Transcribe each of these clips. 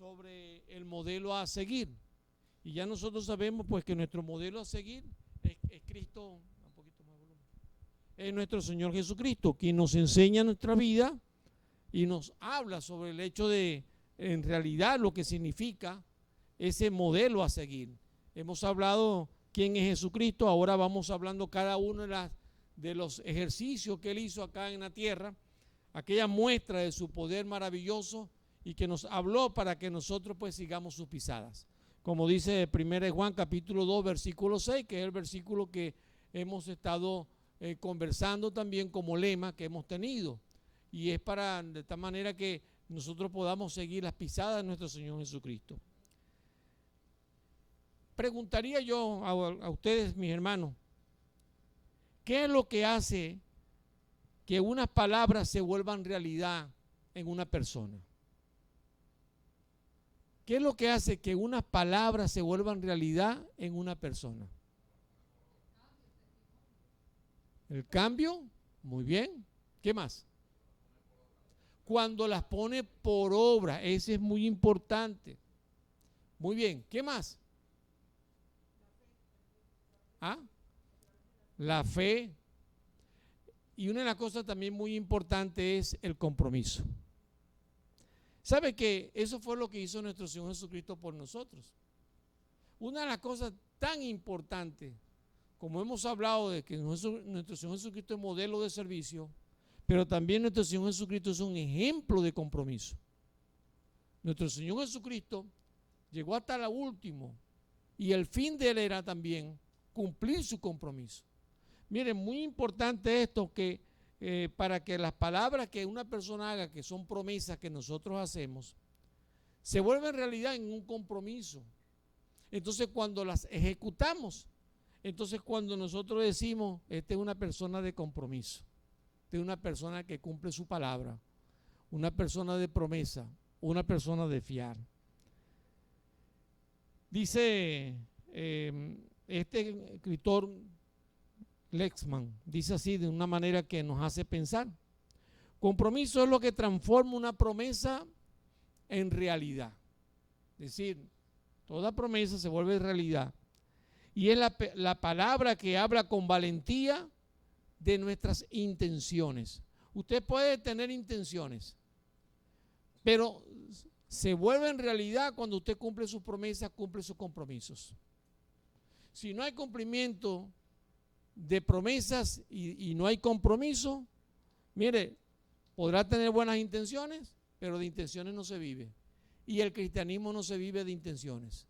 sobre el modelo a seguir. Y ya nosotros sabemos pues que nuestro modelo a seguir es Cristo, un poquito más volumen, es nuestro Señor Jesucristo, quien nos enseña nuestra vida y nos habla sobre el hecho de, en realidad, lo que significa ese modelo a seguir. Hemos hablado quién es Jesucristo, ahora vamos hablando cada uno de los ejercicios que Él hizo acá en la tierra, aquella muestra de su poder maravilloso y que nos habló para que nosotros pues sigamos sus pisadas. Como dice 1 Juan capítulo 2 versículo 6, que es el versículo que hemos estado conversando también como lema que hemos tenido. Y es para de tal manera que nosotros podamos seguir las pisadas de nuestro Señor Jesucristo. Preguntaría yo a ustedes, mis hermanos, ¿qué es lo que hace que unas palabras se vuelvan realidad en una persona? ¿Qué es lo que hace que unas palabras se vuelvan realidad en una persona? El cambio, muy bien. ¿Qué más? Cuando las pone por obra, ese es muy importante. Muy bien, ¿qué más? ¿Ah? La fe. Y una de las cosas también muy importantes es el compromiso. ¿Sabe que eso fue lo que hizo nuestro Señor Jesucristo por nosotros? Una de las cosas tan importantes, como hemos hablado de que nuestro Señor Jesucristo es modelo de servicio, pero también nuestro Señor Jesucristo es un ejemplo de compromiso. Nuestro Señor Jesucristo llegó hasta lo último y el fin de Él era también cumplir su compromiso. Miren, muy importante esto que para que las palabras que una persona haga, que son promesas que nosotros hacemos, se vuelvan realidad en un compromiso. Entonces cuando las ejecutamos, entonces cuando nosotros decimos, esta es una persona de compromiso, esta es una persona que cumple su palabra, una persona de promesa, una persona de fiar. Dice este escritor Lexman, dice así de una manera que nos hace pensar. Compromiso es lo que transforma una promesa en realidad. Es decir, toda promesa se vuelve realidad. Y es la palabra que habla con valentía de nuestras intenciones. Usted puede tener intenciones, pero se vuelve en realidad cuando usted cumple sus promesas, cumple sus compromisos. Si no hay cumplimiento de promesas y no hay compromiso, mire, podrá tener buenas intenciones, pero de intenciones no se vive. Y el cristianismo no se vive de intenciones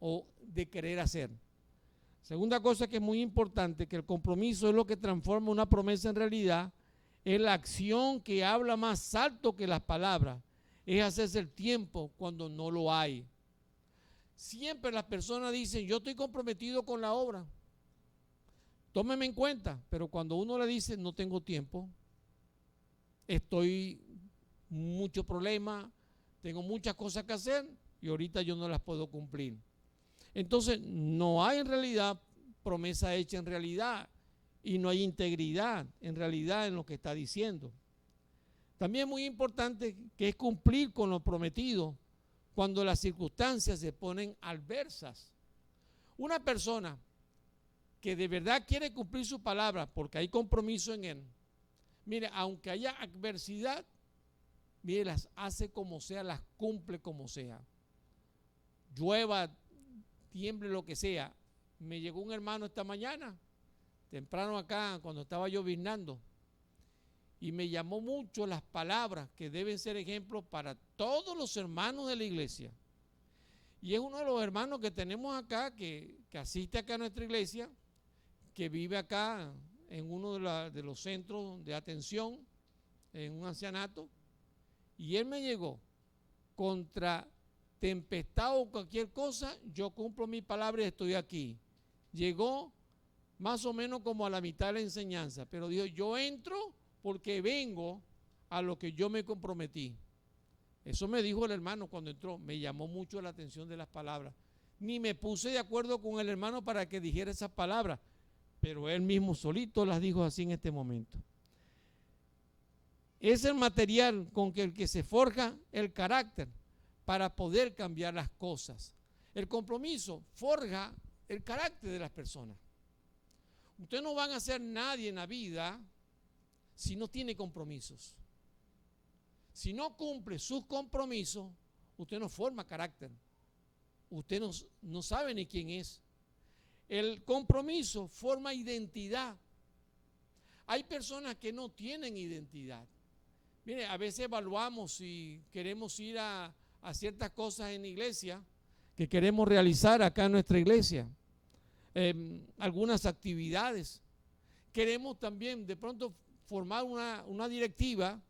o de querer hacer. Segunda cosa que es muy importante, que el compromiso es lo que transforma una promesa en realidad, es la acción que habla más alto que las palabras, es hacerse el tiempo cuando no lo hay. Siempre las personas dicen, yo estoy comprometido con la obra, tómeme en cuenta, pero cuando uno le dice no tengo tiempo, estoy mucho problema, tengo muchas cosas que hacer y ahorita yo no las puedo cumplir. Entonces no hay en realidad promesa hecha en realidad y no hay integridad en realidad en lo que está diciendo. También es muy importante que es cumplir con lo prometido cuando las circunstancias se ponen adversas. Una persona que de verdad quiere cumplir su palabra porque hay compromiso en él, mire, aunque haya adversidad, mire, las hace como sea, las cumple como sea. Llueva, tiemble, lo que sea. Me llegó un hermano esta mañana, temprano acá, cuando estaba lloviznando, y me llamó mucho las palabras que deben ser ejemplos para todos los hermanos de la iglesia. Y es uno de los hermanos que tenemos acá, que asiste acá a nuestra iglesia, que vive acá en uno de los centros de atención, en un ancianato, y él me llegó contra tempestad o cualquier cosa, yo cumplo mi palabra y estoy aquí. Llegó más o menos como a la mitad de la enseñanza, pero dijo, yo entro porque vengo a lo que yo me comprometí. Eso me dijo el hermano cuando entró, me llamó mucho la atención de las palabras. Ni me puse de acuerdo con el hermano para que dijera esas palabras, pero él mismo solito las dijo así en este momento. Es el material con que el que se forja el carácter, para poder cambiar las cosas. El compromiso forja el carácter de las personas. Ustedes no van a ser nadie en la vida si no tiene compromisos. Si no cumple sus compromisos, usted no forma carácter. Usted no sabe ni quién es. El compromiso forma identidad. Hay personas que no tienen identidad. Mire, a veces evaluamos si queremos ir a ciertas cosas en la iglesia que queremos realizar acá en nuestra iglesia. Algunas actividades. Queremos también de pronto formar una directiva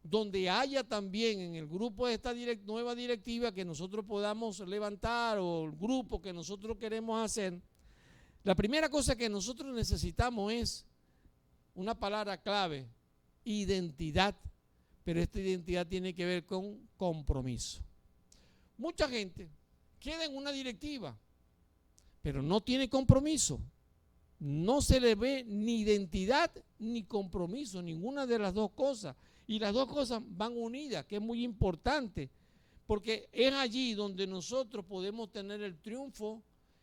donde haya también en el grupo de esta nueva directiva que nosotros podamos levantar o el grupo que nosotros queremos hacer. La primera cosa que nosotros necesitamos es una palabra clave: identidad. Pero esta identidad tiene que ver con compromiso. Mucha gente queda en una directiva, pero no tiene compromiso. No se le ve ni identidad ni compromiso, ninguna de las dos cosas. Y las dos cosas van unidas, que es muy importante, porque es allí donde nosotros podemos tener el triunfo,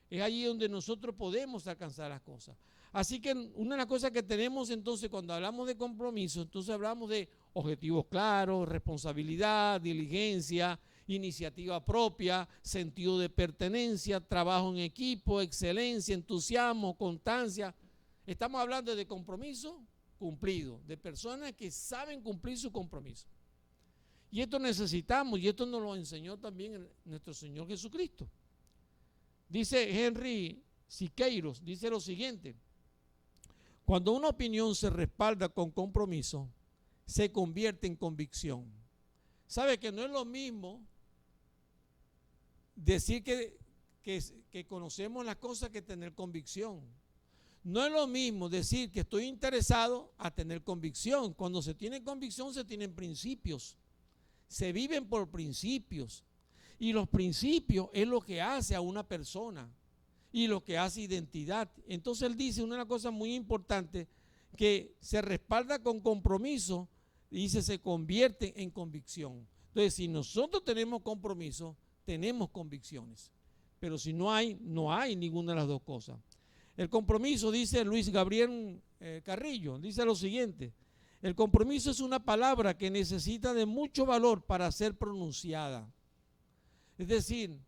es allí donde nosotros podemos alcanzar las cosas. Así que una de las cosas que tenemos entonces cuando hablamos de compromiso, entonces hablamos de objetivos claros, responsabilidad, diligencia, iniciativa propia, sentido de pertenencia, trabajo en equipo, excelencia, entusiasmo, constancia. Estamos hablando de compromiso cumplido, de personas que saben cumplir su compromiso. Y esto necesitamos, y esto nos lo enseñó también nuestro Señor Jesucristo. Dice Henry Siqueiros, dice lo siguiente: cuando una opinión se respalda con compromiso, se convierte en convicción. ¿Sabe que no es lo mismo decir que conocemos las cosas que tener convicción? No es lo mismo decir que estoy interesado a tener convicción. Cuando se tiene convicción se tienen principios. Se viven por principios. Y los principios es lo que hace a una persona y lo que hace identidad. Entonces él dice una cosa muy importante, que se respalda con compromiso y dice se convierte en convicción. Entonces si nosotros tenemos compromiso, tenemos convicciones. Pero si no hay ninguna de las dos cosas. El compromiso, dice Luis Gabriel Carrillo, dice lo siguiente: el compromiso es una palabra que necesita de mucho valor para ser pronunciada. Es decir,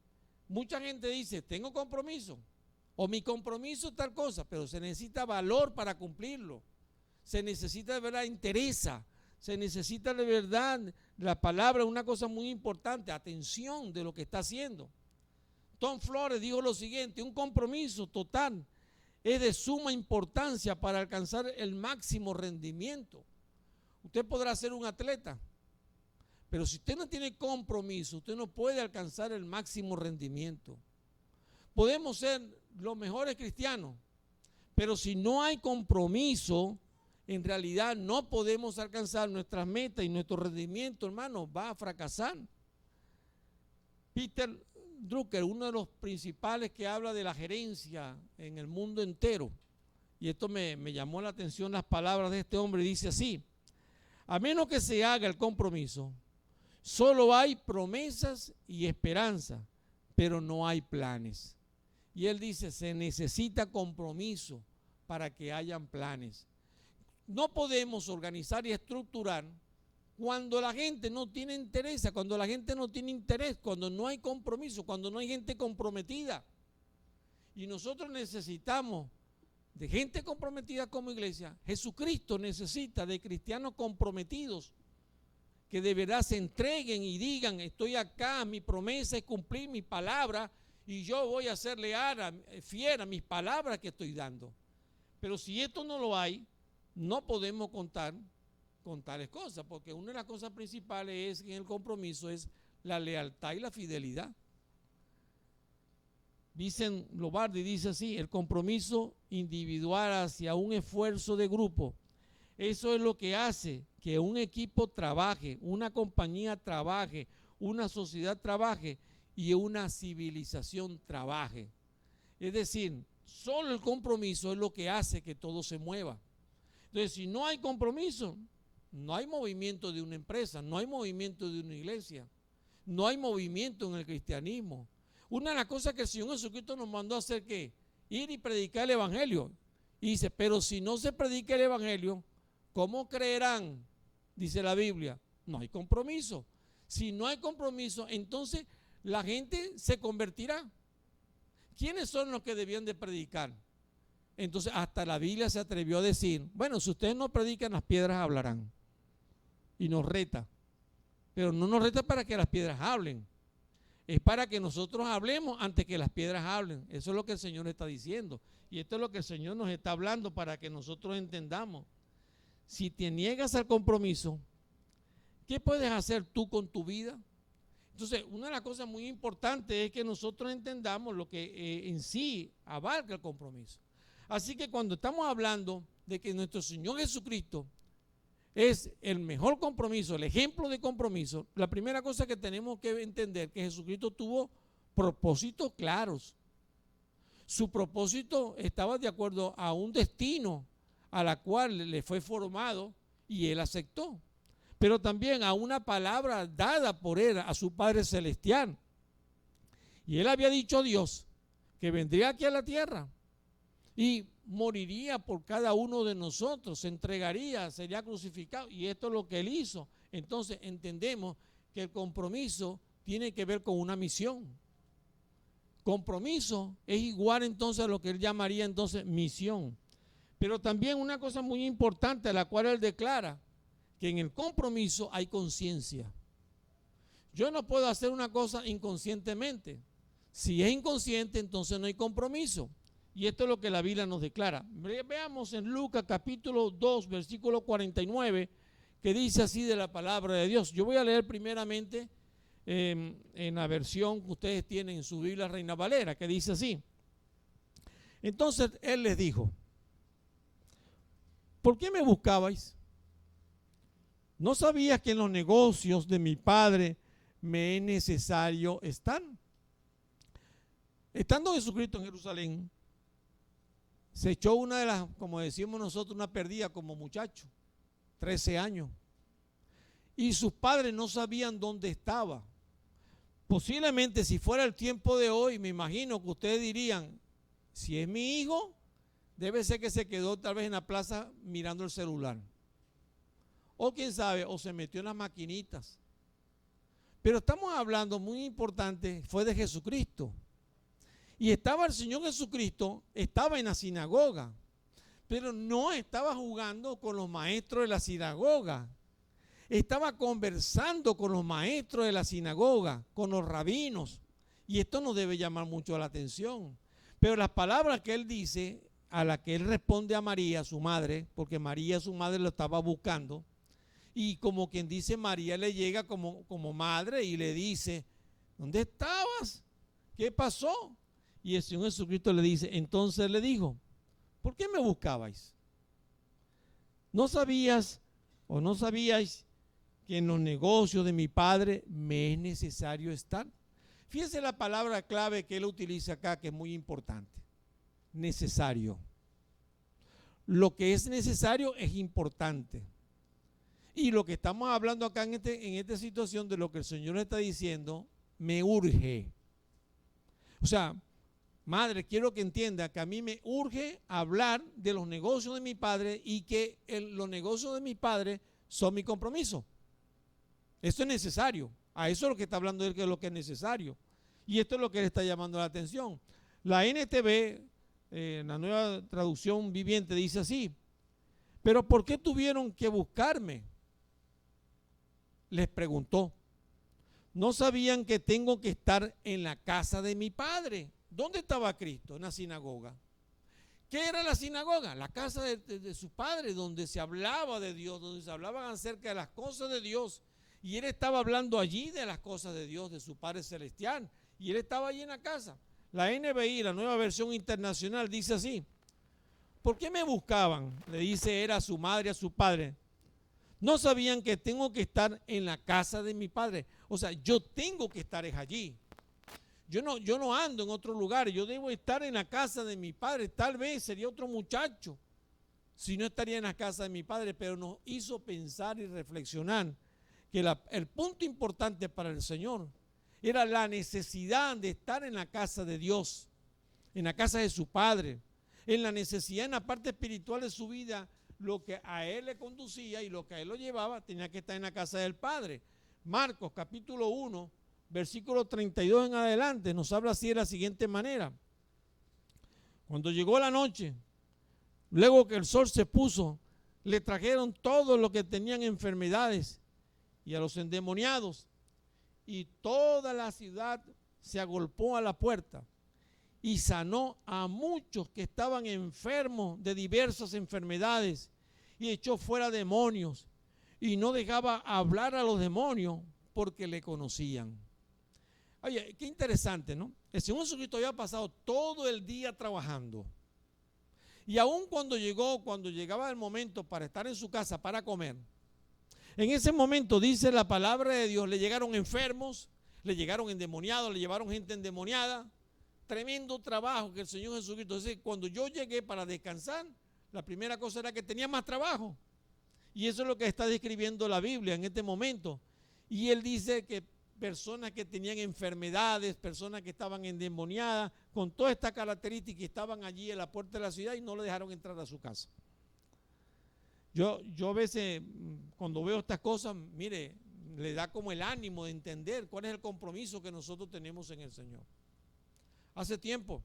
mucha gente dice, tengo compromiso, o mi compromiso es tal cosa, pero se necesita valor para cumplirlo. Se necesita de verdad interesa, se necesita de verdad la palabra, una cosa muy importante, atención de lo que está haciendo. Tom Flores dijo lo siguiente: un compromiso total es de suma importancia para alcanzar el máximo rendimiento. Usted podrá ser un atleta, pero si usted no tiene compromiso, usted no puede alcanzar el máximo rendimiento. Podemos ser los mejores cristianos, pero si no hay compromiso, en realidad no podemos alcanzar nuestras metas y nuestro rendimiento, hermano, va a fracasar. Peter Drucker, uno de los principales que habla de la gerencia en el mundo entero, y esto me llamó la atención las palabras de este hombre, dice así: a menos que se haga el compromiso, solo hay promesas y esperanza, pero no hay planes. Y él dice, se necesita compromiso para que hayan planes. No podemos organizar y estructurar cuando la gente no tiene interés, cuando la gente no tiene interés, cuando no hay compromiso, cuando no hay gente comprometida. Y nosotros necesitamos de gente comprometida como iglesia. Jesucristo necesita de cristianos comprometidos que de verdad se entreguen y digan, estoy acá, mi promesa es cumplir mi palabra y yo voy a ser leal, fiel a mis palabras que estoy dando. Pero si esto no lo hay, no podemos contar con tales cosas, porque una de las cosas principales en el compromiso es la lealtad y la fidelidad. Dicen Lobardi, dice así: el compromiso individual hacia un esfuerzo de grupo, eso es lo que hace que un equipo trabaje, una compañía trabaje, una sociedad trabaje y una civilización trabaje. Es decir, solo el compromiso es lo que hace que todo se mueva. Entonces, si no hay compromiso, no hay movimiento de una empresa, no hay movimiento de una iglesia. No hay movimiento en el cristianismo. Una de las cosas que el Señor Jesucristo nos mandó a hacer, ¿qué? Ir y predicar el evangelio. Y dice, pero si no se predica el evangelio, ¿cómo creerán? Dice la Biblia. No hay compromiso. Si no hay compromiso, entonces la gente se convertirá. ¿Quiénes son los que debían de predicar? Entonces hasta la Biblia se atrevió a decir, bueno, si ustedes no predican, las piedras hablarán. Y nos reta. Pero no nos reta para que las piedras hablen. Es para que nosotros hablemos antes que las piedras hablen. Eso es lo que el Señor está diciendo. Y esto es lo que el Señor nos está hablando para que nosotros entendamos. Si te niegas al compromiso, ¿qué puedes hacer tú con tu vida? Entonces, una de las cosas muy importantes es que nosotros entendamos lo que en sí abarca el compromiso. Así que cuando estamos hablando de que nuestro Señor Jesucristo es el mejor compromiso, el ejemplo de compromiso, la primera cosa que tenemos que entender es que Jesucristo tuvo propósitos claros. Su propósito estaba de acuerdo a un destino a la cual le fue formado y él aceptó. Pero también a una palabra dada por él a su Padre Celestial. Y él había dicho a Dios que vendría aquí a la tierra y moriría por cada uno de nosotros, se entregaría, sería crucificado. Y esto es lo que él hizo. Entonces entendemos que el compromiso tiene que ver con una misión. Compromiso es igual entonces a lo que él llamaría entonces misión. Pero también una cosa muy importante a la cual él declara, que en el compromiso hay conciencia. Yo no puedo hacer una cosa inconscientemente. Si es inconsciente, entonces no hay compromiso. Y esto es lo que la Biblia nos declara. Veamos en Lucas capítulo 2, versículo 49, que dice así de la palabra de Dios. Yo voy a leer primeramente en la versión que ustedes tienen en su Biblia Reina Valera, que dice así. Entonces él les dijo, ¿por qué me buscabais? ¿No sabías que en los negocios de mi Padre me es necesario estar? Estando Jesucristo en Jerusalén, se echó una de las, como decimos nosotros, una perdida como muchacho, 13 años. Y sus padres no sabían dónde estaba. Posiblemente si fuera el tiempo de hoy, me imagino que ustedes dirían, si es mi hijo, debe ser que se quedó tal vez en la plaza mirando el celular. O quién sabe, o se metió en las maquinitas. Pero estamos hablando, muy importante, fue de Jesucristo. Y estaba el Señor Jesucristo, estaba en la sinagoga, pero no estaba jugando con los maestros de la sinagoga. Estaba conversando con los maestros de la sinagoga, con los rabinos. Y esto nos debe llamar mucho la atención. Pero las palabras que él dice, a las que él responde a María, su madre, porque María, su madre, lo estaba buscando, y como quien dice, María le llega como madre y le dice, ¿dónde estabas? ¿Qué pasó? Y el Señor Jesucristo le dice, entonces le dijo, ¿por qué me buscabais? ¿No sabías o no sabíais que en los negocios de mi Padre me es necesario estar? Fíjense la palabra clave que él utiliza acá, que es muy importante. Necesario. Lo que es necesario es importante. Y lo que estamos hablando acá en esta situación de lo que el Señor está diciendo, me urge. O sea, madre, quiero que entienda que a mí me urge hablar de los negocios de mi Padre y que los negocios de mi Padre son mi compromiso. Esto es necesario. A eso es lo que está hablando él, que es lo que es necesario. Y esto es lo que él está llamando la atención. La NTV, la nueva traducción viviente, dice así, pero ¿por qué tuvieron que buscarme? Les preguntó. ¿No sabían que tengo que estar en la casa de mi Padre? ¿Dónde estaba Cristo? En la sinagoga. ¿Qué era la sinagoga? La casa de su Padre, donde se hablaba de Dios, donde se hablaban acerca de las cosas de Dios. Y él estaba hablando allí de las cosas de Dios, de su Padre Celestial. Y él estaba allí en la casa. La NBI, la nueva versión internacional, dice así. ¿Por qué me buscaban? Le dice él a su madre, a su padre. No sabían que tengo que estar en la casa de mi Padre. O sea, yo tengo que estar allí. Yo no ando en otro lugar. Yo debo estar en la casa de mi Padre. Tal vez sería otro muchacho si no estaría en la casa de mi Padre. Pero nos hizo pensar y reflexionar que el punto importante para el Señor era la necesidad de estar en la casa de Dios, en la casa de su Padre, en la necesidad en la parte espiritual de su vida, lo que a él le conducía y lo que a él lo llevaba, tenía que estar en la casa del Padre. Marcos capítulo 1, versículo 32 en adelante, nos habla así de la siguiente manera. Cuando llegó la noche, luego que el sol se puso, le trajeron todos los que tenían enfermedades y a los endemoniados, y toda la ciudad se agolpó a la puerta y sanó a muchos que estaban enfermos de diversas enfermedades y echó fuera demonios y no dejaba hablar a los demonios porque le conocían. Oye, qué interesante, ¿no? El Señor Jesucristo había pasado todo el día trabajando. Y aun cuando llegaba el momento para estar en su casa para comer, en ese momento dice la palabra de Dios, le llegaron enfermos, le llegaron endemoniados, le llevaron gente endemoniada. Tremendo trabajo que el Señor Jesucristo. Entonces, cuando yo llegué para descansar, la primera cosa era que tenía más trabajo. Y eso es lo que está describiendo la Biblia en este momento. Y él dice que personas que tenían enfermedades, personas que estaban endemoniadas, con toda esta característica, estaban allí en la puerta de la ciudad y no le dejaron entrar a su casa. Yo a veces, cuando veo estas cosas, mire, le da como el ánimo de entender cuál es el compromiso que nosotros tenemos en el Señor. Hace tiempo,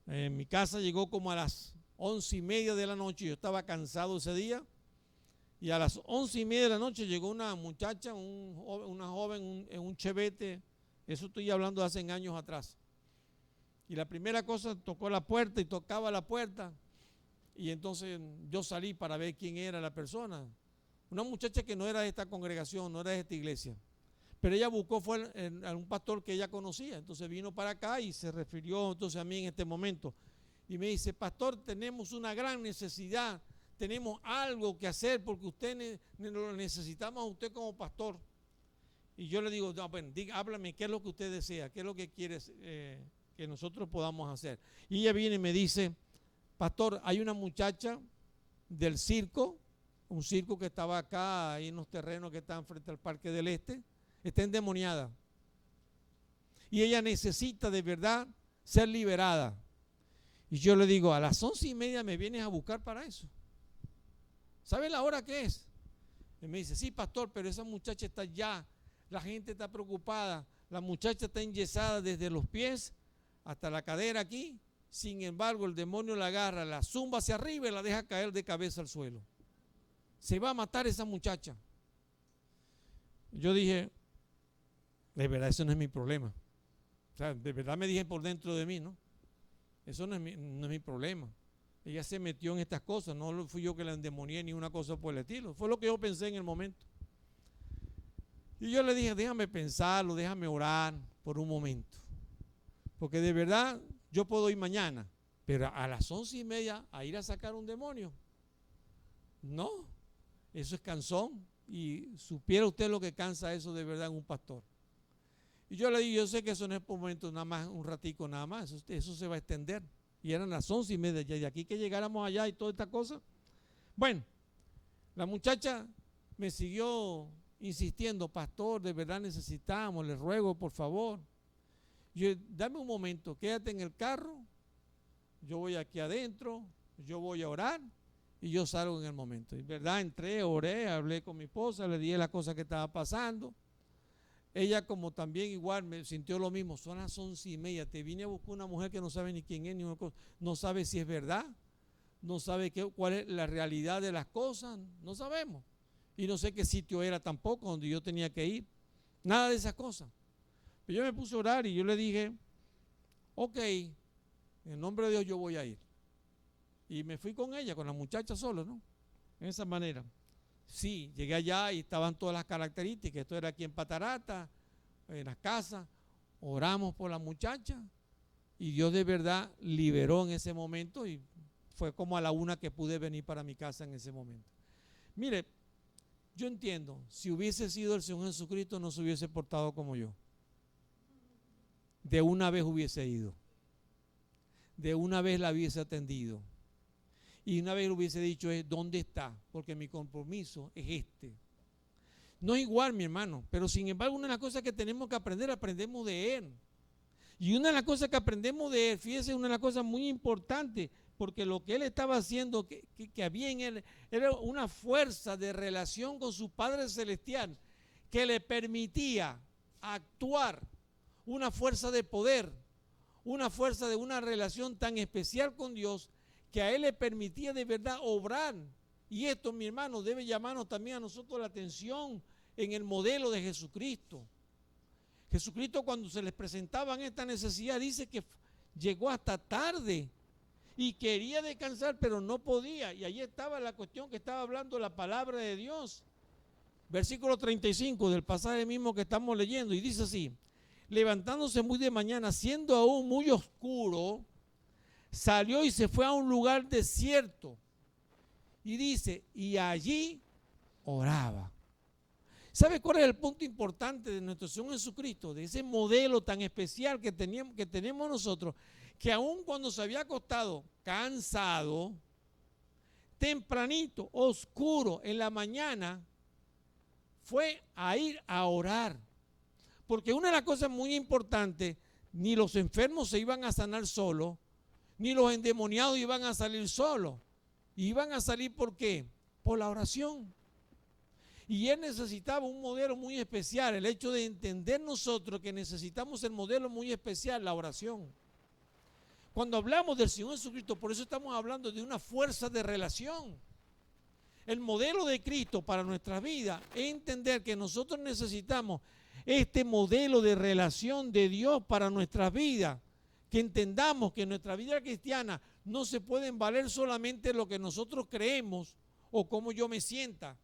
en mi casa llegó como a las 11:30 de la noche, yo estaba cansado ese día, y a las 11:30 de la noche llegó una muchacha, una joven en un chevette, eso estoy hablando de hace años atrás. Y la primera cosa, tocó la puerta y tocaba la puerta, y entonces yo salí para ver quién era la persona. Una muchacha que no era de esta congregación, no era de esta iglesia. Pero ella buscó, fue a un pastor que ella conocía, entonces vino para acá y se refirió entonces a mí en este momento. Y me dice, pastor, tenemos una gran necesidad, tenemos algo que hacer porque usted lo necesitamos a usted como pastor. Y yo le digo, no, bueno, háblame, ¿qué es lo que usted desea? ¿Qué es lo que quiere que nosotros podamos hacer? Y ella viene y me dice, pastor, hay una muchacha del circo, un circo que estaba acá, ahí en los terrenos que están frente al Parque del Este, está endemoniada. Y ella necesita de verdad ser liberada. Y yo le digo, a las 11:30 me vienes a buscar para eso. ¿Sabe la hora que es? Y me dice, sí, pastor, pero esa muchacha está allá. La gente está preocupada. La muchacha está enyesada desde los pies hasta la cadera aquí. Sin embargo, el demonio la agarra, la zumba hacia arriba y la deja caer de cabeza al suelo. Se va a matar esa muchacha. Yo dije, de verdad, eso no es mi problema. O sea, de verdad me dije por dentro de mí, ¿no? Eso no es mi problema. Ella se metió en estas cosas, no fui yo que la endemonié ni una cosa por el estilo. Fue lo que yo pensé en el momento. Y yo le dije, déjame pensarlo, déjame orar por un momento. Porque de verdad yo puedo ir mañana, pero a las 11:30 a ir a sacar un demonio. No, eso es cansón. Y supiera usted lo que cansa eso de verdad en un pastor. Y yo le digo, yo sé que eso no es por momento nada más, un ratico nada más, eso se va a extender. Y eran las 11:30 ya, y aquí que llegáramos allá y toda esta cosa. Bueno, la muchacha me siguió insistiendo, pastor, de verdad necesitamos, le ruego por favor. Yo, dame un momento, quédate en el carro, yo voy aquí adentro, yo voy a orar y yo salgo en el momento. Y verdad, entré, oré, hablé con mi esposa, le dije las cosas que estaba pasando. Ella como también igual me sintió lo mismo, son las 11:30, te vine a buscar una mujer que no sabe ni quién es, ni una cosa, no sabe si es verdad, no sabe cuál es la realidad de las cosas, no sabemos. Y no sé qué sitio era tampoco donde yo tenía que ir, nada de esas cosas. Pero yo me puse a orar y yo le dije, ok, en el nombre de Dios yo voy a ir. Y me fui con ella, con la muchacha solo, ¿no? En esa manera. Sí, llegué allá y estaban todas las características. Esto era aquí en Patarata, en la casa. Oramos por la muchacha y Dios de verdad liberó en ese momento y fue como a la 1 que pude venir para mi casa en ese momento. Mire, yo entiendo, si hubiese sido el Señor Jesucristo no se hubiese portado como yo. De una vez hubiese ido. De una vez la hubiese atendido. Y una vez le hubiese dicho, ¿dónde está? Porque mi compromiso es este. No es igual, mi hermano, pero sin embargo una de las cosas que tenemos que aprender, aprendemos de Él. Y una de las cosas que aprendemos de Él, fíjese, una de las cosas muy importantes, porque lo que Él estaba haciendo, que había en Él, era una fuerza de relación con su Padre Celestial, que le permitía actuar, una fuerza de poder, una fuerza de una relación tan especial con Dios, que a Él le permitía de verdad obrar. Y esto, mi hermano, debe llamarnos también a nosotros la atención en el modelo de Jesucristo. Jesucristo, cuando se les presentaban esta necesidad, dice que llegó hasta tarde y quería descansar, pero no podía. Y ahí estaba la cuestión que estaba hablando la palabra de Dios. Versículo 35 del pasaje mismo que estamos leyendo, y dice así: levantándose muy de mañana, siendo aún muy oscuro, salió y se fue a un lugar desierto. Y dice, y allí oraba. ¿Sabe cuál es el punto importante de nuestro Señor Jesucristo? De ese modelo tan especial que tenemos nosotros, que aun cuando se había acostado cansado, tempranito, oscuro, en la mañana, fue a ir a orar. Porque una de las cosas muy importantes, ni los enfermos se iban a sanar solos, ni los endemoniados iban a salir solos. Iban a salir, ¿por qué? Por la oración. Y Él necesitaba un modelo muy especial, el hecho de entender nosotros que necesitamos el modelo muy especial, la oración. Cuando hablamos del Señor Jesucristo, por eso estamos hablando de una fuerza de relación. El modelo de Cristo para nuestra vida es entender que nosotros necesitamos este modelo de relación de Dios para nuestra vida, que entendamos que en nuestra vida cristiana no se pueden valer solamente lo que nosotros creemos o cómo yo me sienta.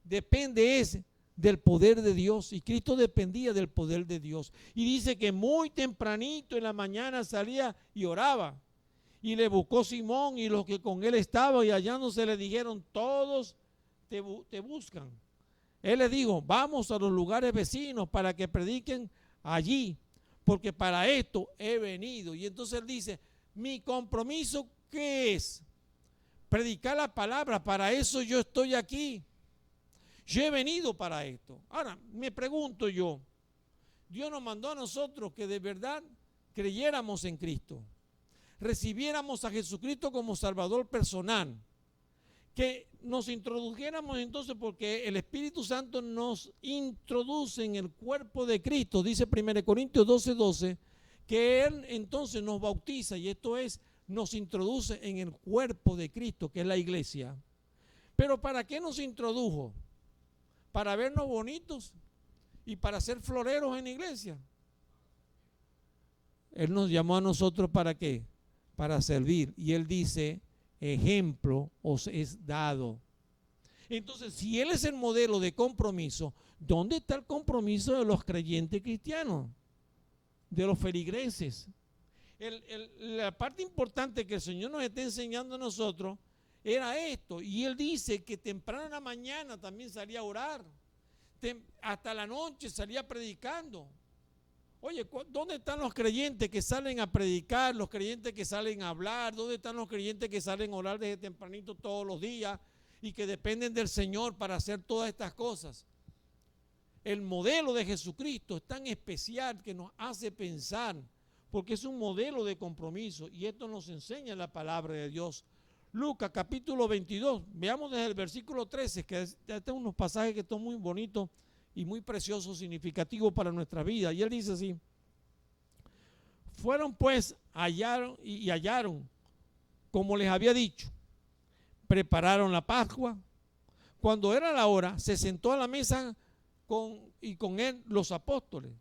Depende del poder de Dios, y Cristo dependía del poder de Dios. Y dice que muy tempranito en la mañana salía y oraba. Y le buscó Simón y los que con él estaban, y hallándose le dijeron, todos te buscan. Él le dijo, vamos a los lugares vecinos para que prediquen allí, porque para esto he venido. Y entonces él dice, mi compromiso, ¿qué es? Predicar la palabra, para eso yo estoy aquí. Yo he venido para esto. Ahora, me pregunto yo, Dios nos mandó a nosotros que de verdad creyéramos en Cristo, recibiéramos a Jesucristo como Salvador personal, que nos introdujéramos entonces, porque el Espíritu Santo nos introduce en el cuerpo de Cristo, dice 1 Corintios 12:12, que Él entonces nos bautiza, y esto es, nos introduce en el cuerpo de Cristo, que es la iglesia. Pero ¿para qué nos introdujo? ¿Para vernos bonitos y para ser floreros en la iglesia? Él nos llamó a nosotros ¿para qué? Para servir. Y Él dice, ejemplo os es dado. Entonces, si Él es el modelo de compromiso, ¿dónde está el compromiso de los creyentes cristianos? De los feligreses. La parte importante que el Señor nos está enseñando a nosotros era esto, y Él dice que temprano en la mañana también salía a orar, hasta la noche salía predicando. Oye, ¿dónde están los creyentes que salen a predicar, los creyentes que salen a hablar? ¿Dónde están los creyentes que salen a orar desde tempranito todos los días y que dependen del Señor para hacer todas estas cosas? El modelo de Jesucristo es tan especial que nos hace pensar, porque es un modelo de compromiso, y esto nos enseña la palabra de Dios. Lucas capítulo 22, veamos desde el versículo 13, que este unos pasajes que son muy bonitos y muy preciosos, significativos para nuestra vida. Y él dice así: fueron pues, hallaron, como les había dicho, prepararon la Pascua. Cuando era la hora, se sentó a la mesa con él los apóstoles,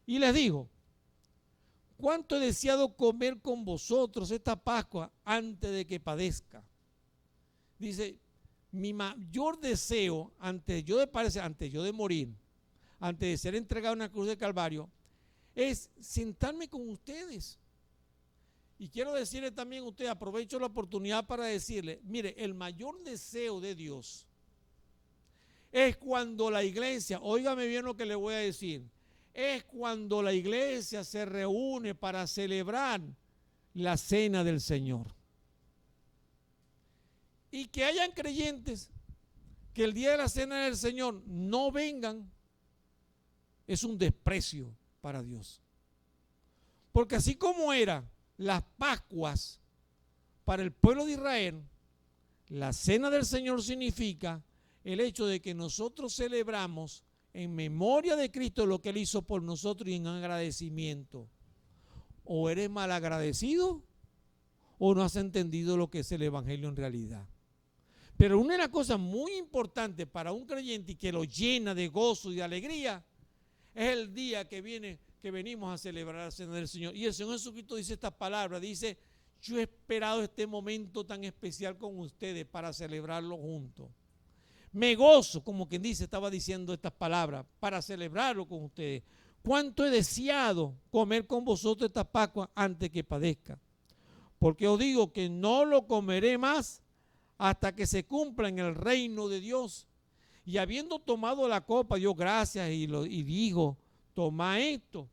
y les dijo, ¿cuánto he deseado comer con vosotros esta Pascua antes de que padezca? Dice, mi mayor deseo antes yo de morir, antes de ser entregado en la cruz de Calvario, es sentarme con ustedes. Y quiero decirle también a usted, aprovecho la oportunidad para decirle, mire, el mayor deseo de Dios es cuando la iglesia, óigame bien lo que le voy a decir, es cuando la iglesia se reúne para celebrar la cena del Señor. Y que hayan creyentes que el día de la cena del Señor no vengan, es un desprecio para Dios. Porque así como eran las Pascuas para el pueblo de Israel, la cena del Señor significa el hecho de que nosotros celebramos en memoria de Cristo lo que Él hizo por nosotros y en agradecimiento. O eres malagradecido o no has entendido lo que es el Evangelio en realidad. Pero una de las cosas muy importantes para un creyente y que lo llena de gozo y de alegría es el día que venimos a celebrar la cena del Señor. Y el Señor Jesucristo dice estas palabras, dice: yo he esperado este momento tan especial con ustedes para celebrarlo juntos. Me gozo, como quien dice, estaba diciendo estas palabras, para celebrarlo con ustedes. Cuánto he deseado comer con vosotros esta Pascua antes que padezca. Porque os digo que no lo comeré más hasta que se cumpla en el reino de Dios. Y habiendo tomado la copa, dio gracias y dijo: tomad esto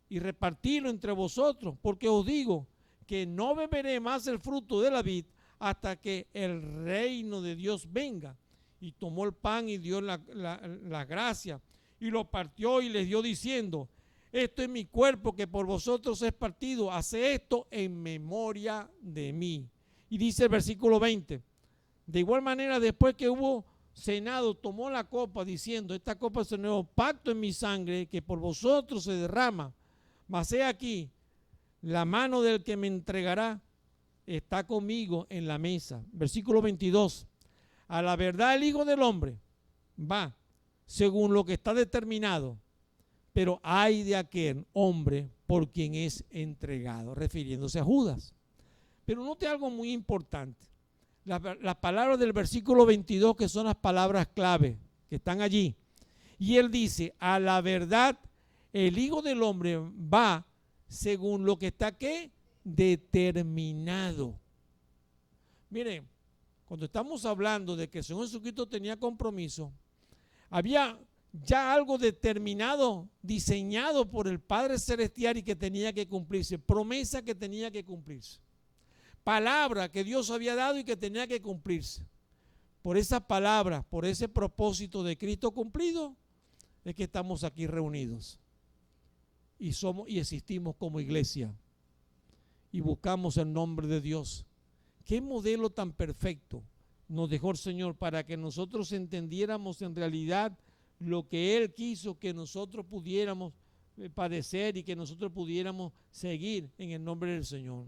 y repartidlo entre vosotros, porque os digo que no beberé más el fruto de la vid hasta que el reino de Dios venga. Y tomó el pan y dio la gracia y lo partió y les dio diciendo: esto es mi cuerpo que por vosotros es partido, hace esto en memoria de mí. Y dice el versículo 20, de igual manera después que hubo cenado, tomó la copa diciendo: esta copa es el nuevo pacto en mi sangre que por vosotros se derrama. Mas he aquí, la mano del que me entregará está conmigo en la mesa. Versículo 22. A la verdad el Hijo del Hombre va según lo que está determinado, pero ay de aquel hombre por quien es entregado, refiriéndose a Judas. Pero note algo muy importante. Las palabras del versículo 22, que son las palabras clave que están allí. Y él dice: a la verdad el Hijo del Hombre va según lo que está ¿qué? Determinado. Miren, cuando estamos hablando de que el Señor Jesucristo tenía compromiso, había ya algo determinado, diseñado por el Padre Celestial y que tenía que cumplirse, promesa que tenía que cumplirse, palabra que Dios había dado y que tenía que cumplirse. Por esa palabra, por ese propósito de Cristo cumplido, es que estamos aquí reunidos y somos y existimos como iglesia y buscamos el nombre de Dios. ¿Qué modelo tan perfecto nos dejó el Señor para que nosotros entendiéramos en realidad lo que Él quiso que nosotros pudiéramos padecer y que nosotros pudiéramos seguir en el nombre del Señor?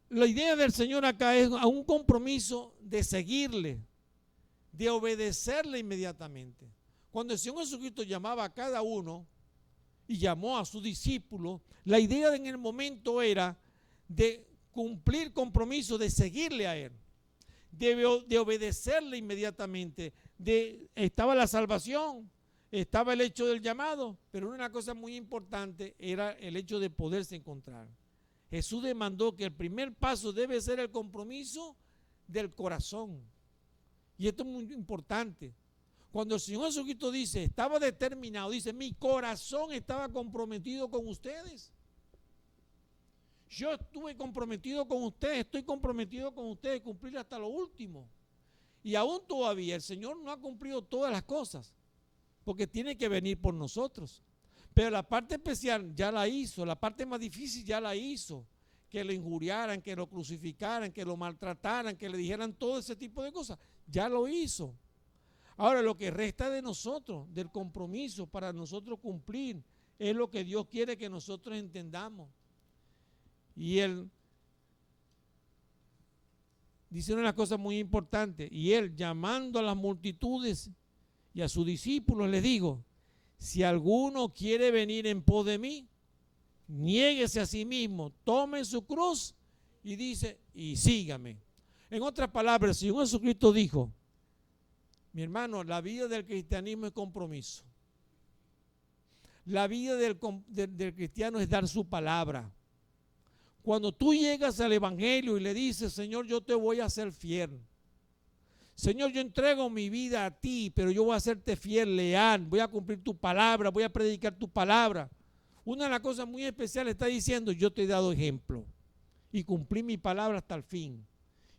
La idea del Señor acá es a un compromiso de seguirle, de obedecerle inmediatamente. Cuando el Señor Jesucristo llamaba a cada uno y llamó a sus discípulos, la idea en el momento era de cumplir compromiso, de seguirle a Él, de obedecerle inmediatamente. Estaba la salvación, estaba el hecho del llamado, pero una cosa muy importante era el hecho de poderse encontrar. Jesús demandó que el primer paso debe ser el compromiso del corazón. Y esto es muy importante. Cuando el Señor Jesucristo dice, estaba determinado, dice, mi corazón estaba comprometido con ustedes. Yo estuve comprometido con ustedes, estoy comprometido con ustedes, cumplir hasta lo último. Y aún todavía el Señor no ha cumplido todas las cosas, porque tiene que venir por nosotros. Pero la parte especial ya la hizo, la parte más difícil ya la hizo. Que lo injuriaran, que lo crucificaran, que lo maltrataran, que le dijeran todo ese tipo de cosas. Ya lo hizo. Ahora lo que resta de nosotros, del compromiso para nosotros cumplir, es lo que Dios quiere que nosotros entendamos. Y Él dice una cosa muy importante. Y Él, llamando a las multitudes y a sus discípulos, les dijo: si alguno quiere venir en pos de mí, niéguese a sí mismo, tome su cruz y dice, y sígame. En otras palabras, el Señor Jesucristo dijo: mi hermano, la vida del cristianismo es compromiso. La vida del cristiano es dar su palabra. Cuando tú llegas al Evangelio y le dices, Señor, yo te voy a ser fiel. Señor, yo entrego mi vida a ti, pero yo voy a hacerte fiel, leal, voy a cumplir tu palabra, voy a predicar tu palabra. Una de las cosas muy especiales está diciendo, yo te he dado ejemplo y cumplí mi palabra hasta el fin.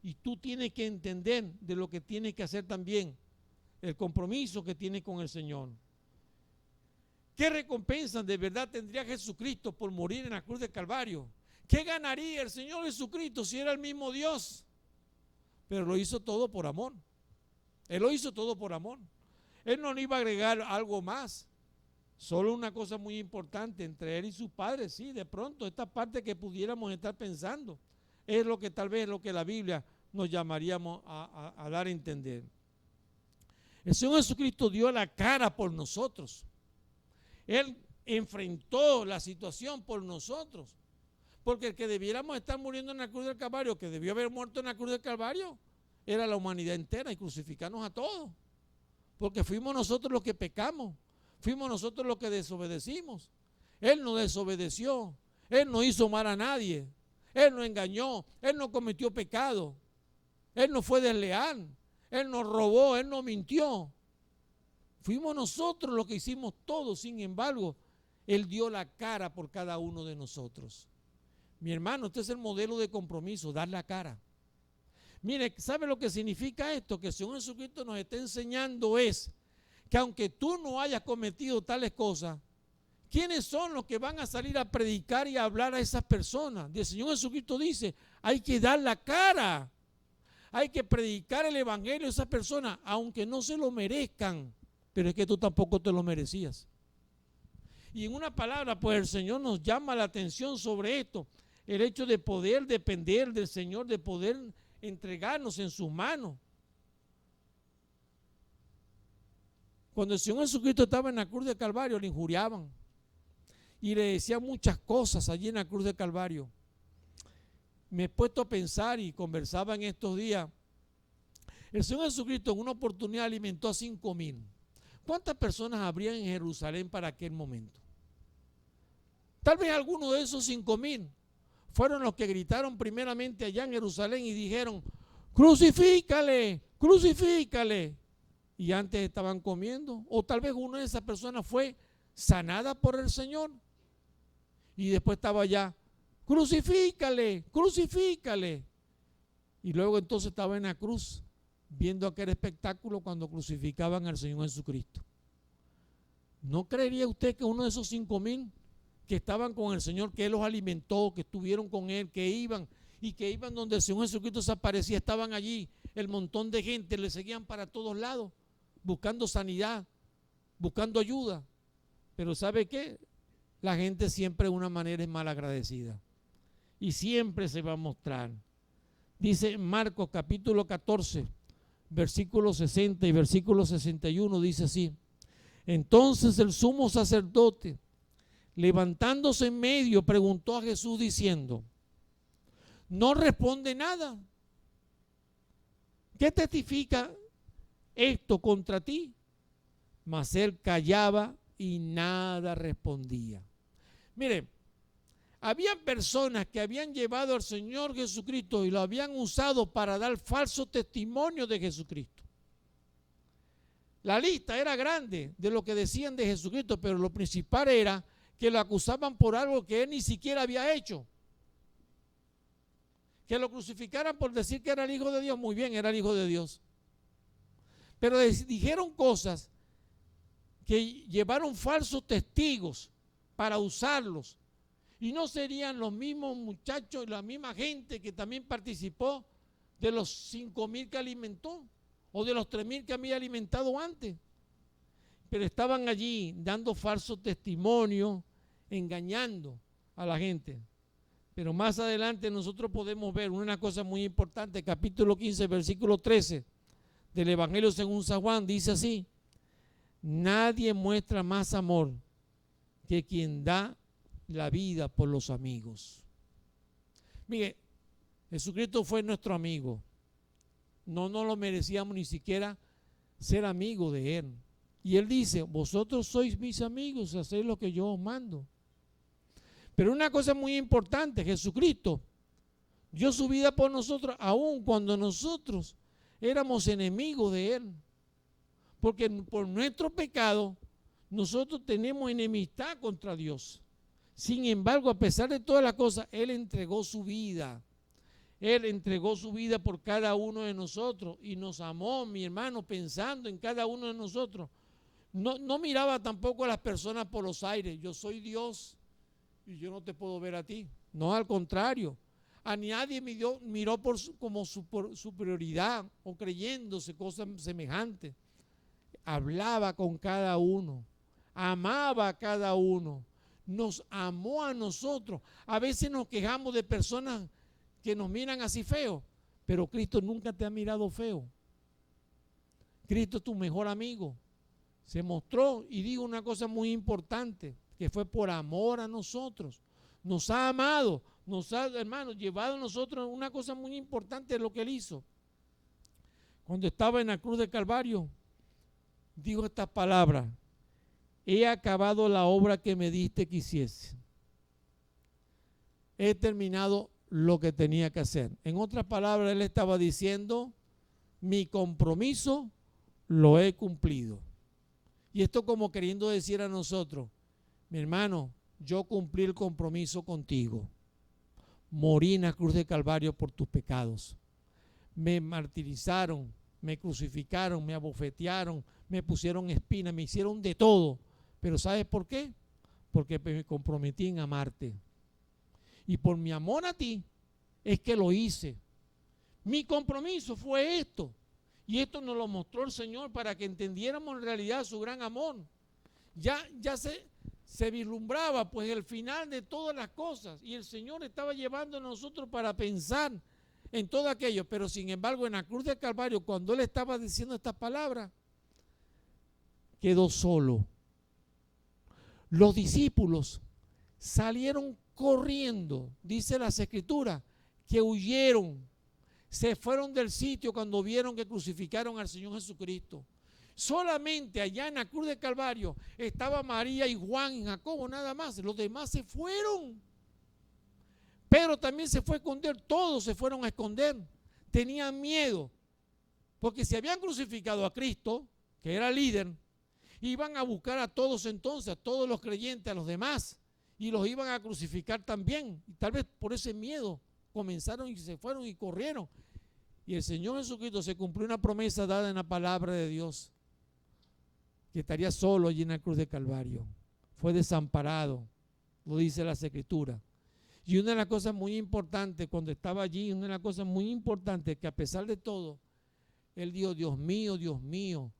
Y tú tienes que entender de lo que tienes que hacer también, el compromiso que tienes con el Señor. ¿Qué recompensa de verdad tendría Jesucristo por morir en la cruz del Calvario? ¿Qué ganaría el Señor Jesucristo si era el mismo Dios? Pero lo hizo todo por amor. Él lo hizo todo por amor. Él no le iba a agregar algo más. Solo una cosa muy importante entre él y su padre. Sí, de pronto esta parte que pudiéramos estar pensando es lo que tal vez lo que la Biblia nos llamaríamos a dar a entender. El Señor Jesucristo dio la cara por nosotros. Él enfrentó la situación por nosotros. Porque el que debiéramos estar muriendo en la cruz del Calvario, que debió haber muerto en la cruz del Calvario, era la humanidad entera y crucificarnos a todos. Porque fuimos nosotros los que pecamos. Fuimos nosotros los que desobedecimos. Él no desobedeció. Él no hizo mal a nadie. Él no engañó. Él no cometió pecado. Él no fue desleal. Él no robó. Él no mintió. Fuimos nosotros los que hicimos todo. Sin embargo, Él dio la cara por cada uno de nosotros. Mi hermano, este es el modelo de compromiso, dar la cara. Mire, ¿sabe lo que significa esto? Que el Señor Jesucristo nos está enseñando es que aunque tú no hayas cometido tales cosas, ¿quiénes son los que van a salir a predicar y a hablar a esas personas? El Señor Jesucristo dice, hay que dar la cara. Hay que predicar el evangelio a esas personas, aunque no se lo merezcan. Pero es que tú tampoco te lo merecías. Y en una palabra, pues el Señor nos llama la atención sobre esto. El hecho de poder depender del Señor, de poder entregarnos en sus manos. Cuando el Señor Jesucristo estaba en la cruz del Calvario, le injuriaban. Y le decían muchas cosas allí en la cruz del Calvario. Me he puesto a pensar y conversaba en estos días. El Señor Jesucristo en una oportunidad alimentó a 5,000. ¿Cuántas personas habrían en Jerusalén para aquel momento? Tal vez algunos de esos 5,000 fueron los que gritaron primeramente allá en Jerusalén y dijeron, crucifícale, crucifícale. Y antes estaban comiendo. O tal vez una de esas personas fue sanada por el Señor. Y después estaba allá, crucifícale, crucifícale. Y luego entonces estaba en la cruz viendo aquel espectáculo cuando crucificaban al Señor Jesucristo. ¿No creería usted que uno de esos 5,000 que estaban con el Señor, que Él los alimentó, que estuvieron con Él, que iban donde el Señor Jesucristo se aparecía, estaban allí, el montón de gente, le seguían para todos lados, buscando sanidad, buscando ayuda? Pero ¿sabe qué? La gente siempre de una manera es malagradecida y siempre se va a mostrar. Dice Marcos capítulo 14, versículo 60 y versículo 61, dice así: entonces el sumo sacerdote, levantándose en medio, preguntó a Jesús diciendo, ¿no responde nada? ¿Qué testifica esto contra ti? Mas él callaba y nada respondía. Mire, había personas que habían llevado al Señor Jesucristo y lo habían usado para dar falso testimonio de Jesucristo. La lista era grande de lo que decían de Jesucristo, pero lo principal era que lo acusaban por algo que él ni siquiera había hecho. Que lo crucificaran por decir que era el Hijo de Dios. Muy bien, era el Hijo de Dios. Pero dijeron cosas que llevaron falsos testigos para usarlos. Y no serían los mismos muchachos y la misma gente que también participó de los 5,000 que alimentó o de los 3,000 que había alimentado antes. Pero estaban allí dando falso testimonio, engañando a la gente. Pero más adelante nosotros podemos ver una cosa muy importante, capítulo 15, versículo 13 del Evangelio según San Juan, dice así: nadie muestra más amor que quien da la vida por los amigos. Mire, Jesucristo fue nuestro amigo. No nos lo merecíamos ni siquiera ser amigos de Él. Y Él dice, vosotros sois mis amigos, hacéis lo que yo os mando. Pero una cosa muy importante, Jesucristo dio su vida por nosotros, aun cuando nosotros éramos enemigos de Él. Porque por nuestro pecado, nosotros tenemos enemistad contra Dios. Sin embargo, a pesar de todas las cosas, Él entregó su vida. Él entregó su vida por cada uno de nosotros y nos amó, mi hermano, pensando en cada uno de nosotros. No miraba tampoco a las personas por los aires. Yo soy Dios y yo no te puedo ver a ti. No, al contrario. A nadie miró como su prioridad o creyéndose cosas semejantes. Hablaba con cada uno, amaba a cada uno, nos amó a nosotros. A veces nos quejamos de personas que nos miran así feo, pero Cristo nunca te ha mirado feo. Cristo es tu mejor amigo. Se mostró y dijo una cosa muy importante, que fue por amor a nosotros. Nos ha amado, nos ha, hermanos, llevado a nosotros una cosa muy importante de lo que Él hizo. Cuando estaba en la cruz del Calvario, dijo estas palabras: he acabado la obra que me diste que hiciese. He terminado lo que tenía que hacer. En otras palabras, Él estaba diciendo: mi compromiso lo he cumplido. Y esto como queriendo decir a nosotros: mi hermano, yo cumplí el compromiso contigo. Morí en la cruz del Calvario por tus pecados. Me martirizaron, me crucificaron, me abofetearon, me pusieron espinas, me hicieron de todo. Pero ¿sabes por qué? Porque me comprometí en amarte. Y por mi amor a ti es que lo hice. Mi compromiso fue esto. Y esto nos lo mostró el Señor para que entendiéramos en realidad su gran amor. Ya se vislumbraba pues el final de todas las cosas. Y el Señor estaba llevando a nosotros para pensar en todo aquello. Pero sin embargo, en la cruz del Calvario, cuando Él estaba diciendo estas palabras, quedó solo. Los discípulos salieron corriendo, dice las Escrituras, que huyeron, se fueron del sitio cuando vieron que crucificaron al Señor Jesucristo. Solamente allá en la cruz del Calvario estaba María y Juan y Jacobo, nada más. Los demás se fueron. Pedro también se fue a esconder, todos se fueron a esconder. Tenían miedo, porque si habían crucificado a Cristo, que era líder, iban a buscar a todos entonces, a todos los creyentes, a los demás, y los iban a crucificar también. Y tal vez por ese miedo comenzaron y se fueron y corrieron. Y el Señor Jesucristo se cumplió una promesa dada en la palabra de Dios, que estaría solo allí en la cruz de Calvario. Fue desamparado, lo dice las Escrituras. Y una de las cosas muy importantes cuando estaba allí, una de las cosas muy importantes que a pesar de todo, Él dijo: Dios mío,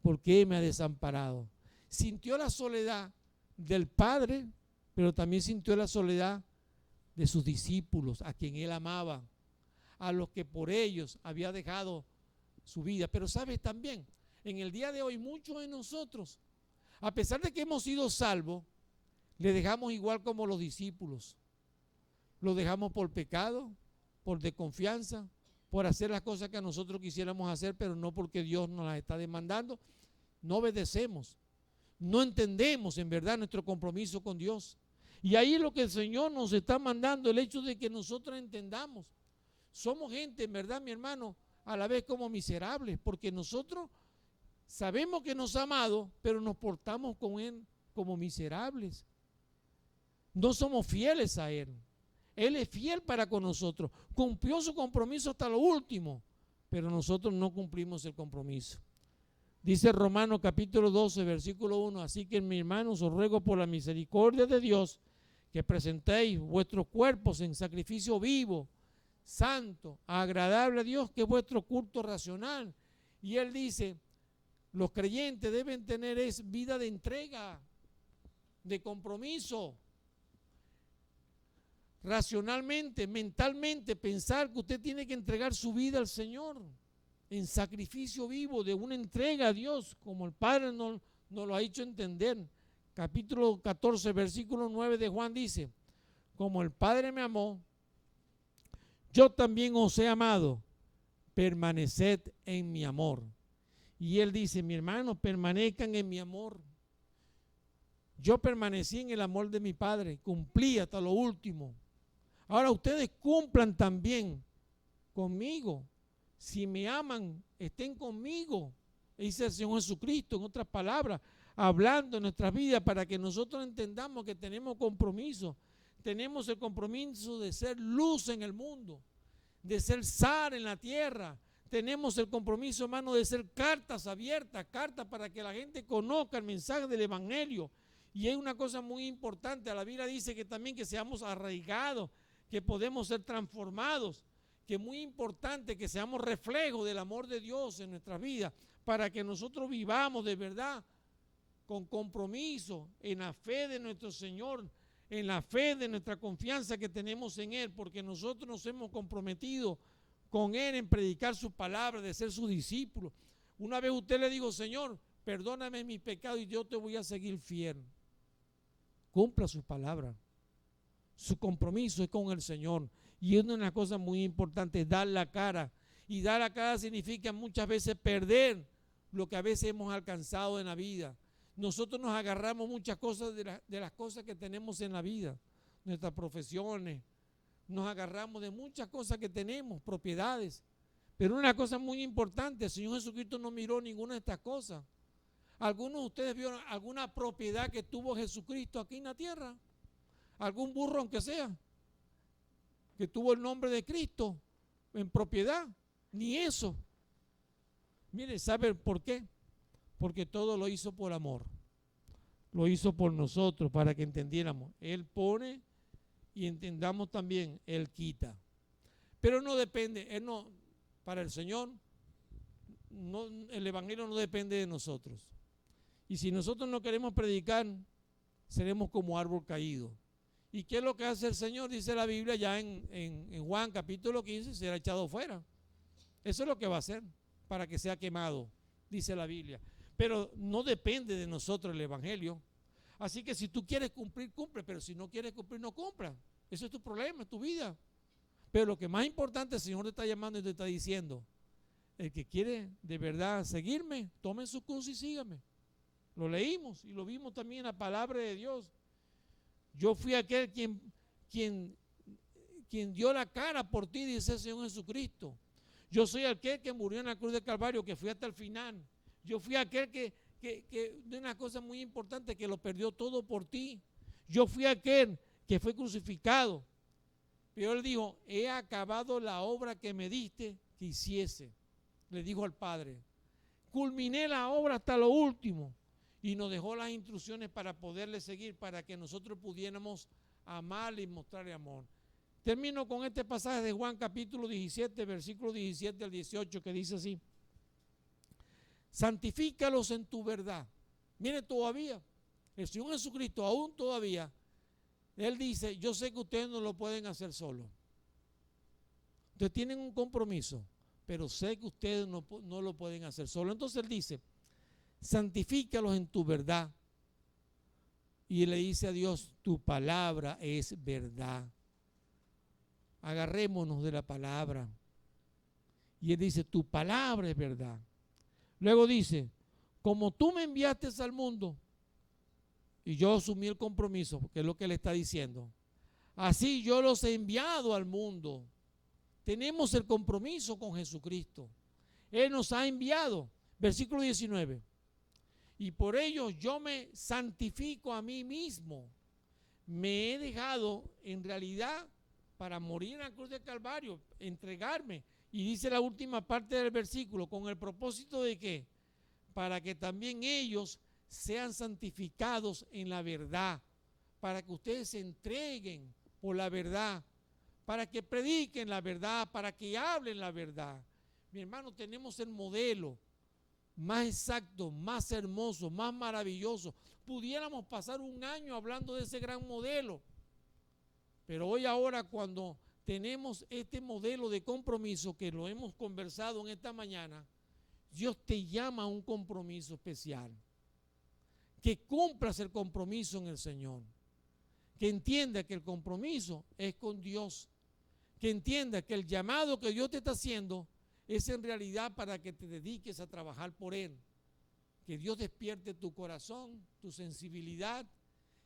¿por qué me ha desamparado? Sintió la soledad del Padre, pero también sintió la soledad de sus discípulos, a quien Él amaba, a los que por ellos había dejado su vida. Pero sabes también, en el día de hoy muchos de nosotros, a pesar de que hemos sido salvos, le dejamos igual como los discípulos. Lo dejamos por pecado, por desconfianza, por hacer las cosas que nosotros quisiéramos hacer, pero no porque Dios nos las está demandando. No obedecemos, no entendemos en verdad nuestro compromiso con Dios. Y ahí es lo que el Señor nos está mandando, el hecho de que nosotros entendamos. Somos gente, en verdad, mi hermano, a la vez como miserables, porque nosotros sabemos que nos ha amado, pero nos portamos con Él como miserables. No somos fieles a Él. Él es fiel para con nosotros. Cumplió su compromiso hasta lo último, pero nosotros no cumplimos el compromiso. Dice Romanos capítulo 12, versículo 1: así que, mis hermanos, os ruego por la misericordia de Dios que presentéis vuestros cuerpos en sacrificio vivo, santo, agradable a Dios, que es vuestro culto racional. Y Él dice, los creyentes deben tener vida de entrega, de compromiso. Racionalmente, mentalmente, pensar que usted tiene que entregar su vida al Señor en sacrificio vivo, de una entrega a Dios, como el Padre nos lo ha hecho entender. Capítulo 14, versículo 9 de Juan dice: como el Padre me amó, yo también os he amado, permaneced en mi amor. Y Él dice: mi hermano, permanezcan en mi amor. Yo permanecí en el amor de mi Padre, cumplí hasta lo último. Ahora ustedes cumplan también conmigo. Si me aman, estén conmigo. Dice el Señor Jesucristo, en otras palabras, hablando en nuestras vidas para que nosotros entendamos que tenemos compromiso. Tenemos el compromiso de ser luz en el mundo, de ser sal en la tierra. Tenemos el compromiso, hermano, de ser cartas abiertas, cartas para que la gente conozca el mensaje del Evangelio. Y hay una cosa muy importante, la Biblia dice que también que seamos arraigados, que podemos ser transformados, que es muy importante que seamos reflejos del amor de Dios en nuestras vidas, para que nosotros vivamos de verdad con compromiso en la fe de nuestro Señor, en la fe de nuestra confianza que tenemos en Él, porque nosotros nos hemos comprometido con Él en predicar su palabra, de ser su discípulo. Una vez usted le dijo, Señor, perdóname mis pecados y yo te voy a seguir fiel. Cumpla su palabra. Su compromiso es con el Señor. Y es una cosa muy importante, dar la cara. Y dar la cara significa muchas veces perder lo que a veces hemos alcanzado en la vida. Nosotros nos agarramos muchas cosas de las cosas que tenemos en la vida, nuestras profesiones, nos agarramos de muchas cosas que tenemos, propiedades. Pero una cosa muy importante, el Señor Jesucristo no miró ninguna de estas cosas. ¿Algunos de ustedes vieron alguna propiedad que tuvo Jesucristo aquí en la tierra? ¿Algún burro, aunque sea, que tuvo el nombre de Cristo en propiedad? Ni eso. Mire, ¿sabe por qué? Porque todo lo hizo por amor. Lo hizo por nosotros, para que entendiéramos. Él pone y entendamos también, Él quita. Pero no depende, Él no, para el Señor, no, el Evangelio no depende de nosotros. Y si nosotros no queremos predicar, seremos como árbol caído. ¿Y qué es lo que hace el Señor? Dice la Biblia ya en Juan capítulo 15, será echado fuera. Eso es lo que va a hacer, para que sea quemado, dice la Biblia. Pero no depende de nosotros el Evangelio. Así que si tú quieres cumplir, cumple, pero si no quieres cumplir, no cumpla. Eso es tu problema, es tu vida. Pero lo que más importante, el Señor te está llamando y te está diciendo, el que quiere de verdad seguirme, tome su cruz y sígame. Lo leímos y lo vimos también en la palabra de Dios. Yo fui aquel quien dio la cara por ti, dice el Señor Jesucristo. Yo soy aquel que murió en la cruz del Calvario, que fui hasta el final. Yo fui aquel que de una cosa muy importante, que lo perdió todo por ti. Yo fui aquel que fue crucificado. Pero Él dijo, he acabado la obra que me diste que hiciese. Le dijo al Padre, culminé la obra hasta lo último. Y nos dejó las instrucciones para poderle seguir, para que nosotros pudiéramos amarle y mostrarle amor. Termino con este pasaje de Juan capítulo 17, versículo 17 al 18, que dice así. Santifícalos en tu verdad. Mire, todavía, el Señor Jesucristo, aún todavía, Él dice, yo sé que ustedes no lo pueden hacer solos. Ustedes tienen un compromiso, pero sé que ustedes no lo pueden hacer solos. Entonces Él dice, santifícalos en tu verdad. Y le dice a Dios, tu palabra es verdad. Agarrémonos de la palabra. Y Él dice, tu palabra es verdad. Luego dice, como tú me enviaste al mundo, y yo asumí el compromiso, porque es lo que Él está diciendo, así yo los he enviado al mundo. Tenemos el compromiso con Jesucristo. Él nos ha enviado. Versículo 19. Y por ello yo me santifico a mí mismo. Me he dejado en realidad para morir en la cruz del Calvario, entregarme. Y dice la última parte del versículo, con el propósito de que, para que también ellos sean santificados en la verdad, para que ustedes se entreguen por la verdad, para que prediquen la verdad, para que hablen la verdad. Mi hermano, tenemos el modelo más exacto, más hermoso, más maravilloso. Pudiéramos pasar un año hablando de ese gran modelo, pero hoy ahora, cuando tenemos este modelo de compromiso que lo hemos conversado en esta mañana, Dios te llama a un compromiso especial. Que cumplas el compromiso en el Señor. Que entienda que el compromiso es con Dios. Que entienda que el llamado que Dios te está haciendo es en realidad para que te dediques a trabajar por Él. Que Dios despierte tu corazón, tu sensibilidad.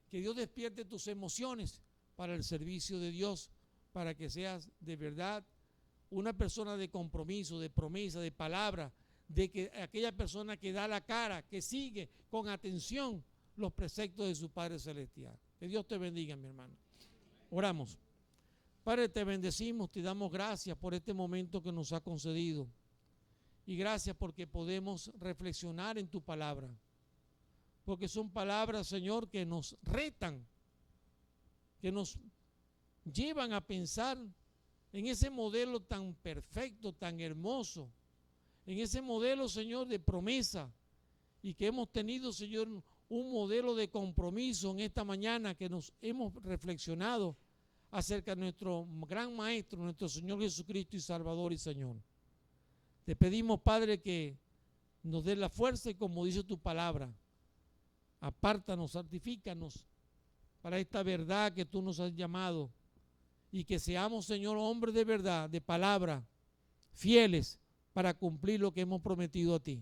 Que Dios despierte tus emociones para el servicio de Dios, para que seas de verdad una persona de compromiso, de promesa, de palabra, de que aquella persona que da la cara, que sigue con atención los preceptos de su Padre Celestial. Que Dios te bendiga, mi hermano. Oramos. Padre, te bendecimos, te damos gracias por este momento que nos ha concedido. Y gracias porque podemos reflexionar en tu palabra. Porque son palabras, Señor, que nos retan, que nos llevan a pensar en ese modelo tan perfecto, tan hermoso, en ese modelo, Señor, de promesa, y que hemos tenido, Señor, un modelo de compromiso en esta mañana que nos hemos reflexionado acerca de nuestro gran Maestro, nuestro Señor Jesucristo y Salvador y Señor. Te pedimos, Padre, que nos dé la fuerza y, como dice tu palabra, apártanos, santifícanos para esta verdad que tú nos has llamado, y que seamos, Señor, hombres de verdad, de palabra, fieles para cumplir lo que hemos prometido a ti.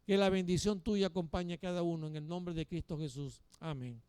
Que la bendición tuya acompañe a cada uno en el nombre de Cristo Jesús. Amén.